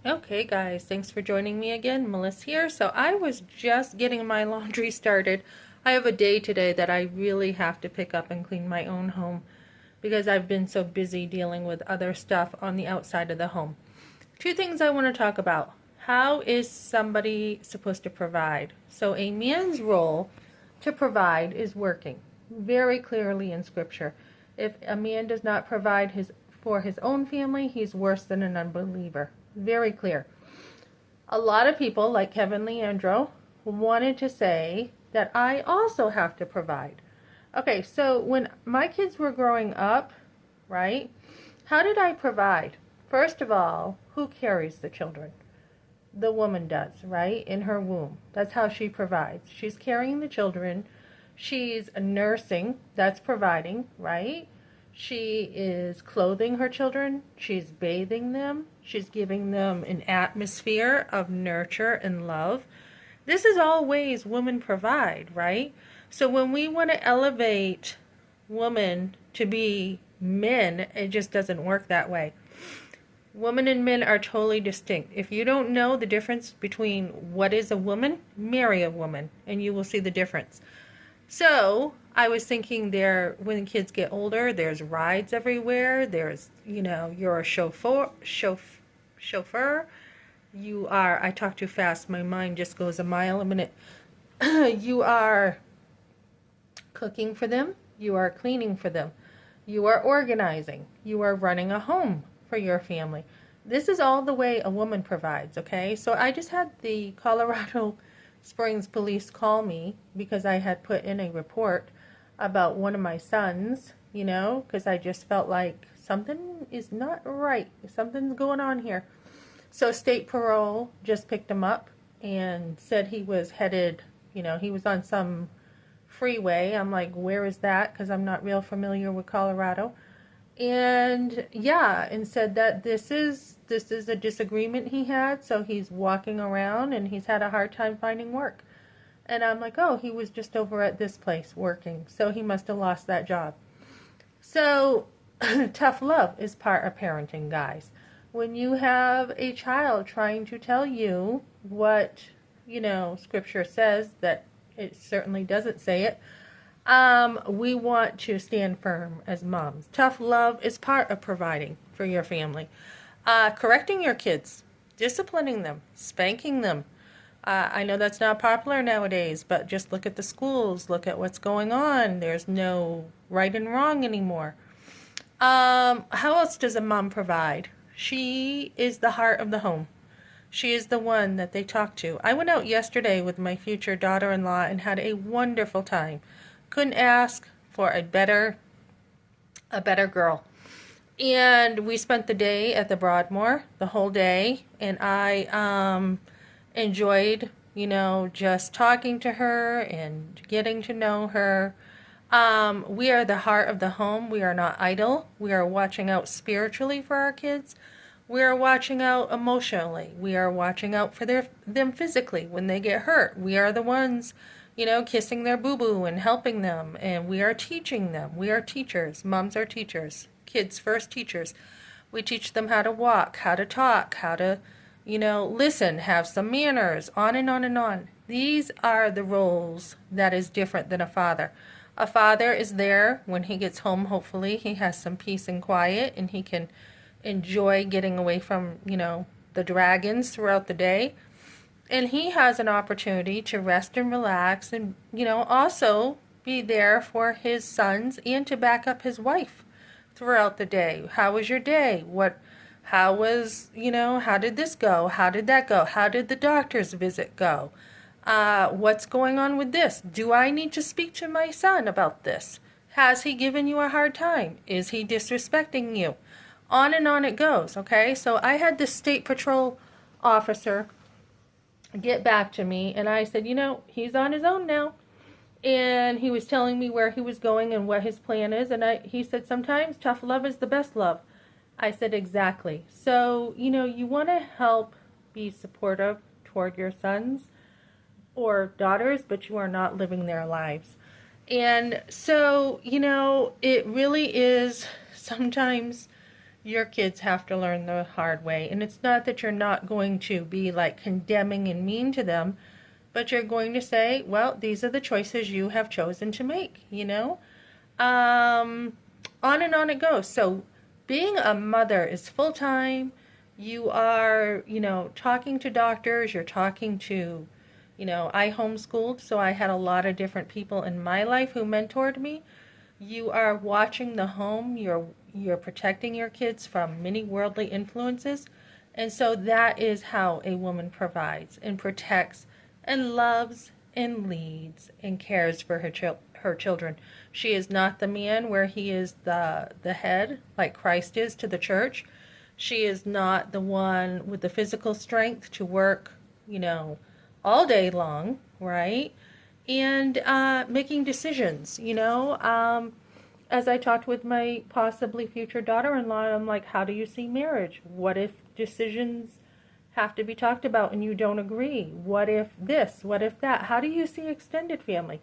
Okay, guys, thanks for joining me again. Melissa here. So I was just getting my laundry started. I have a day today that I really have to pick up and clean my own home because I've been so busy dealing with other stuff on the outside of the home. Two things I want to talk about. How is somebody supposed to provide? So a man's role to provide is working very clearly in Scripture. If a man does not provide for his own family, he's worse than an unbeliever. Very clear. A lot of people, like Kevin Leandro, wanted to say that I also have to provide. Okay, so when my kids were growing up, right, how did I provide? First of all, who carries the children? The woman does, right, in her womb. That's how she provides. She's carrying the children. She's nursing. That's providing, right? She is clothing her children. She's bathing them. She's giving them an atmosphere of nurture and love. This is all ways women provide, right? So when we want to elevate women to be men, it just doesn't work that way. Women and men are totally distinct. If you don't know the difference between what is a woman, marry a woman, and you will see the difference. So I was thinking when kids get older, there's rides everywhere. There's, you're a chauffeur. I talk too fast. My mind just goes a mile a minute. You are cooking for them. You are cleaning for them. You are organizing. You are running a home for your family. This is all the way a woman provides, okay? So I just had the Colorado Springs police call me because I had put in a report about one of my sons, because I just felt like something is not right. Something's going on here. So state parole just picked him up and said he was headed, he was on some freeway. I'm like, where is that? Because I'm not real familiar with Colorado. And yeah, and said that this is a disagreement he had, so he's walking around and he's had a hard time finding work. And I'm like, oh, he was just over at this place working, so he must have lost that job. So tough love is part of parenting, guys. When you have a child trying to tell you what, Scripture says, that it certainly doesn't say it, we want to stand firm as moms. Tough love is part of providing for your family. Correcting your kids, disciplining them, spanking them. I know that's not popular nowadays, but just look at the schools, look at what's going on. There's no right and wrong anymore. How else does a mom provide? She is the heart of the home. She is the one that they talk to. I went out yesterday with my future daughter-in-law and had a wonderful time. Couldn't ask for a better girl. And we spent the day at the Broadmoor, the whole day, and I enjoyed, just talking to her and getting to know her. We are the heart of the home. We are not idle. We are watching out spiritually for our kids. We are watching out emotionally. We are watching out for them physically when they get hurt. We are the ones, kissing their boo-boo and helping them. And we are teaching them. We are teachers. Moms are teachers. Kids first teachers. We teach them how to walk, how to talk, how to, listen, have some manners, on and on and on. These are the roles that is different than a father. A father is there when he gets home. Hopefully he has some peace and quiet and he can enjoy getting away from, the dragons throughout the day. And he has an opportunity to rest and relax and, also be there for his sons and to back up his wife throughout the day. How was your day? How did this go? How did that go? How did the doctor's visit go? What's going on with this? Do I need to speak to my son about this? Has he given you a hard time? Is he disrespecting you? On and on it goes, okay? So I had this state patrol officer get back to me, and I said, he's on his own now. And he was telling me where he was going and what his plan is, and he said, sometimes tough love is the best love. I said, exactly. So, you want to help be supportive toward your sons or daughters, but you are not living their lives. And so, it really is sometimes Your kids have to learn the hard way. And it's not that you're not going to be like condemning and mean to them, but you're going to say, well, these are the choices you have chosen to make, you know? On and on it goes. So being a mother is full time. You are, talking to doctors, you're talking to, I homeschooled, so I had a lot of different people in my life who mentored me. You are watching the home, you're protecting your kids from many worldly influences. And so that is how a woman provides and protects and loves and leads and cares for her children. She is not the man where he is the head, like Christ is to the church. She is not the one with the physical strength to work, all day long, right? And making decisions, as I talked with my possibly future daughter-in-law, I'm like, how do you see marriage? What if decisions have to be talked about and you don't agree? What if this? What if that? How do you see extended family?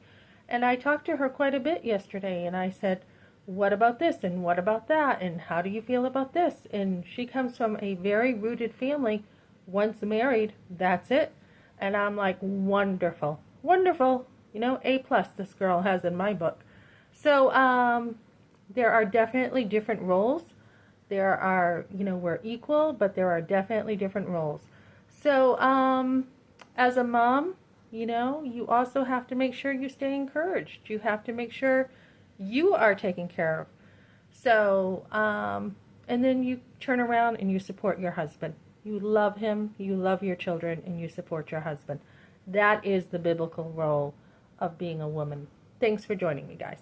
And I talked to her quite a bit yesterday, and I said, what about this and what about that? And how do you feel about this? And she comes from a very rooted family. Once married, that's it. And I'm like, wonderful, wonderful. A plus this girl has in my book. So there are definitely different roles. There are, we're equal, but there are definitely different roles. So as a mom, you also have to make sure you stay encouraged. You have to make sure you are taken care of. So, and then you turn around and you support your husband. You love him, you love your children, and you support your husband. That is the biblical role of being a woman. Thanks for joining me, guys.